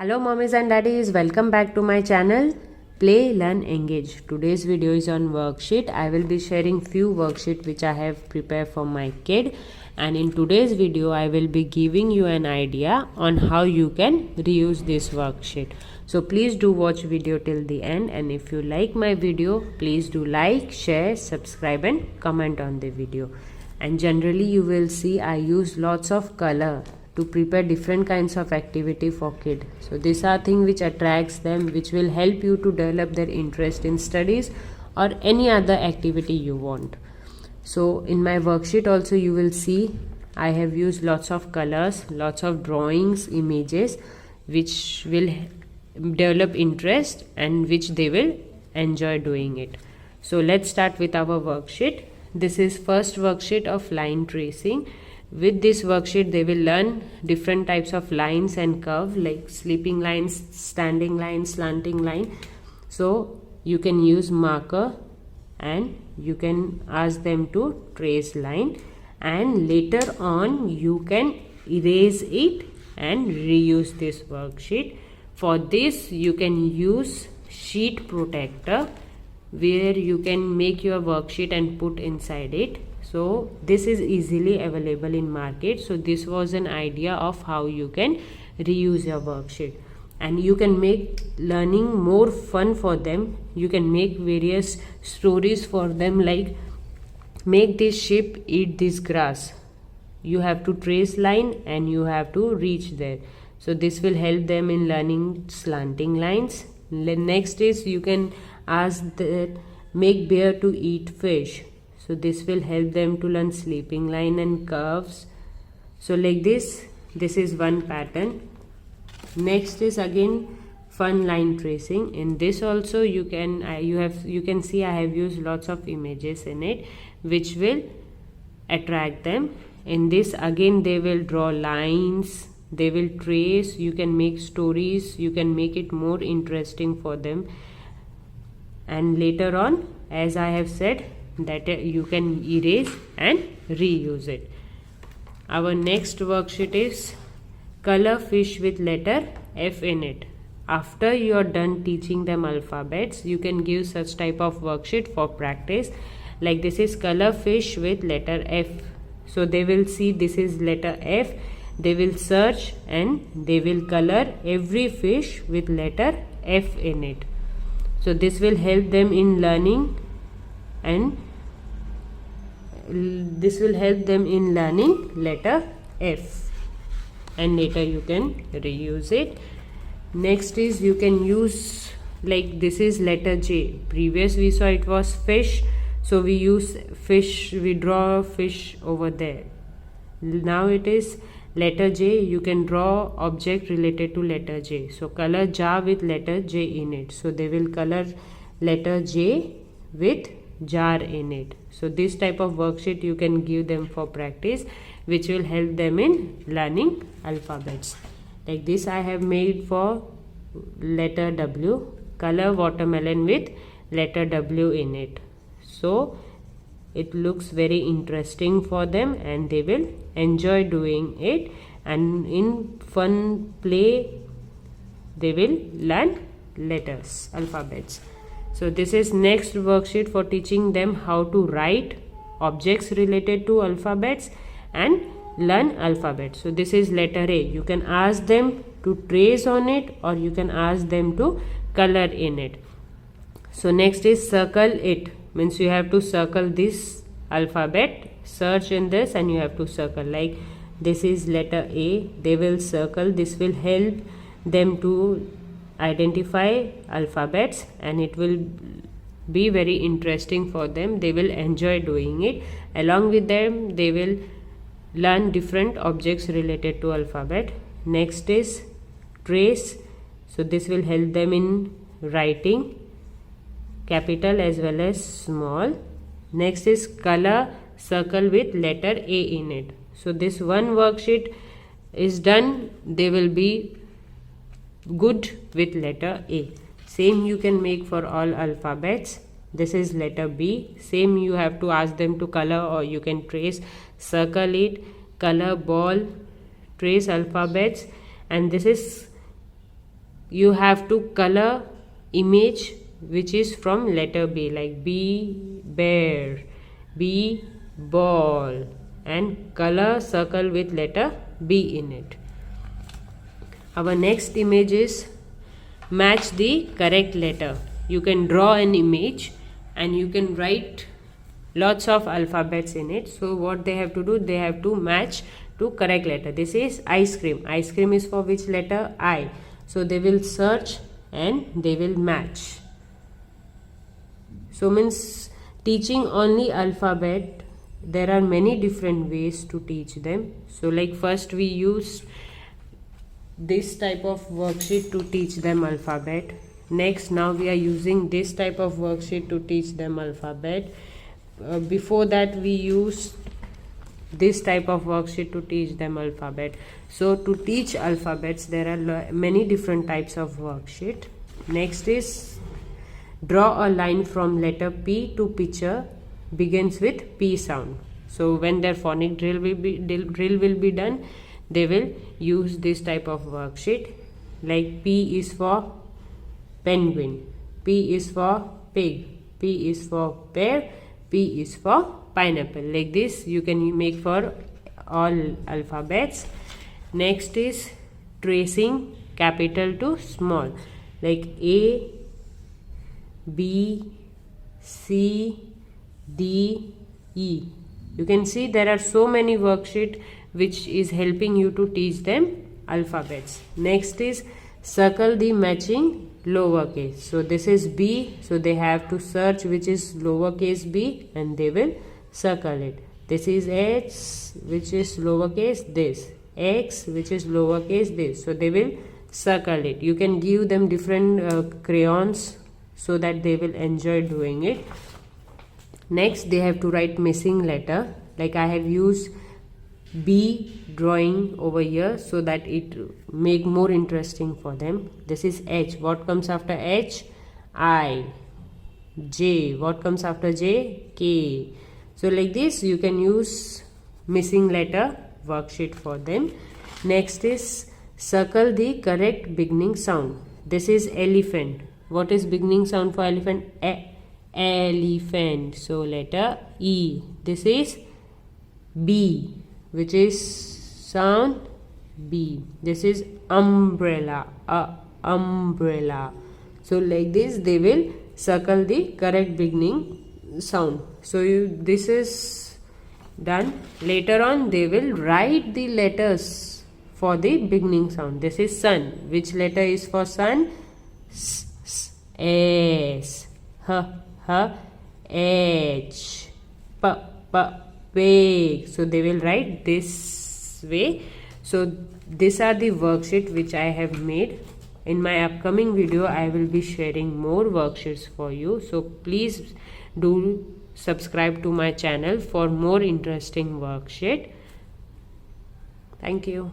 Hello mommies and daddies, welcome back to my channel Play Learn Engage. Today's video is on worksheet. I will be sharing few worksheet which I have prepared for my kid, and in today's video I will be giving you an idea on how you can reuse this worksheet. So please do watch video till the end, and if you like my video, please do like, share, subscribe and comment on the video. And generally you will see I use lots of color to prepare different kinds of activity for kid. So these are things which attracts them, which will help you to develop their interest in studies or any other activity you want. So in my worksheet also you will see I have used lots of colors, lots of drawings, images which will develop interest and which they will enjoy doing it. So let's start with our worksheet. This is first worksheet of line tracing. With this worksheet they will learn different types of lines and curve like sleeping lines, standing line, slanting line. So you can use marker and you can ask them to trace line, and later on you can erase it and reuse this worksheet. For this you can use sheet protector where you can make your worksheet and put inside it. So this is easily available in market. So this was an idea of how you can reuse your worksheet, and you can make learning more fun for them. You can make various stories for them, like make this sheep eat this grass. You have to trace line and you have to reach there. So this will help them in learning slanting lines. Next is you can ask that make bear to eat fish. So this will help them to learn sleeping line and curves. So like this is one pattern. Next is again fun line tracing. In this also you can see I have used lots of images in it which will attract them. In this again they will draw lines, they will trace, you can make stories, you can make it more interesting for them. And later on, as I have said, that you can erase and reuse it. Our next worksheet is color fish with letter F in it. After you are done teaching them alphabets, you can give such type of worksheet for practice. Like this is color fish with letter F. So they will see this is letter F. They will search and they will color every fish with letter F in it. So this will help them in learning, and this will help them in learning letter F, and later you can reuse it. Next is you can use, like this is letter J. Previous we saw it was fish, so we use fish, we draw fish over there. Now it is letter J. You can draw object related to letter J. So color jar with letter J in it. So they will color letter J with jar in it. So this type of worksheet you can give them for practice, which will help them in learning alphabets. Like this I have made for letter W. Color watermelon with letter W in it. So it looks very interesting for them and they will enjoy doing it, and in fun play they will learn letters, alphabets. So this is next worksheet for teaching them how to write objects related to alphabets and learn alphabets. So this is letter A. You can ask them to trace on it or you can ask them to color in it. So next is circle it. Means you have to circle this alphabet, search in this and you have to circle. Like this is letter A, they will circle. This will help them to identify alphabets and it will be very interesting for them. They will enjoy doing it. Along with them they will learn different objects related to alphabet. Next is trace. So this will help them in writing capital as well as small. Next is color circle with letter A in it. So this one worksheet is done. They will be good with letter A. Same you can make for all alphabets. This is letter B. Same you have to ask them to color or you can trace, circle it, color ball, trace alphabets, and this is you have to color image which is from letter B, like B bear, B ball, and color circle with letter B in it. Our next image is match the correct letter. You can draw an image and you can write lots of alphabets in it. So what they have to do, they have to match to correct letter. This is ice cream. Ice cream is for which letter? I. So they will search and they will match. So means teaching only alphabet, there are many different ways to teach them. So like first we use this type of worksheet to teach them alphabet. Next, now we are using this type of worksheet to teach them alphabet. Before that we use this type of worksheet to teach them alphabet. So to teach alphabets there are many different types of worksheet. Next is draw a line from letter P to picture begins with P sound. So when their phonic drill will be done, they will use this type of worksheet. Like P is for penguin, P is for pig, P is for pear, P is for pineapple. Like this you can make for all alphabets. Next is tracing capital to small, like A, B, C, D, E. You can see there are so many worksheets which is helping you to teach them alphabets. Next is circle the matching lowercase. So this is B, so they have to search which is lowercase b and they will circle it. This is H, which is lowercase this, X, which is lowercase this, so they will circle it. You can give them different crayons so that they will enjoy doing it. Next they have to write missing letter, like I have used B drawing over here so that it make more interesting for them. This is H. What comes after H? I. J. What comes after J? K. So like this you can use missing letter worksheet for them. Next is circle the correct beginning sound. This is elephant. What is beginning sound for elephant? Elephant. So letter E. This is B, which is sound B. This is umbrella. Umbrella. So like this they will circle the correct beginning sound. So this is done. Later on they will write the letters for the beginning sound. This is sun. Which letter is for sun? S. H. H. P. Pig. So they will write this way. So these are the worksheet which I have made. In my upcoming video I will be sharing more worksheets for you. So please do subscribe to my channel for more interesting worksheet. Thank you.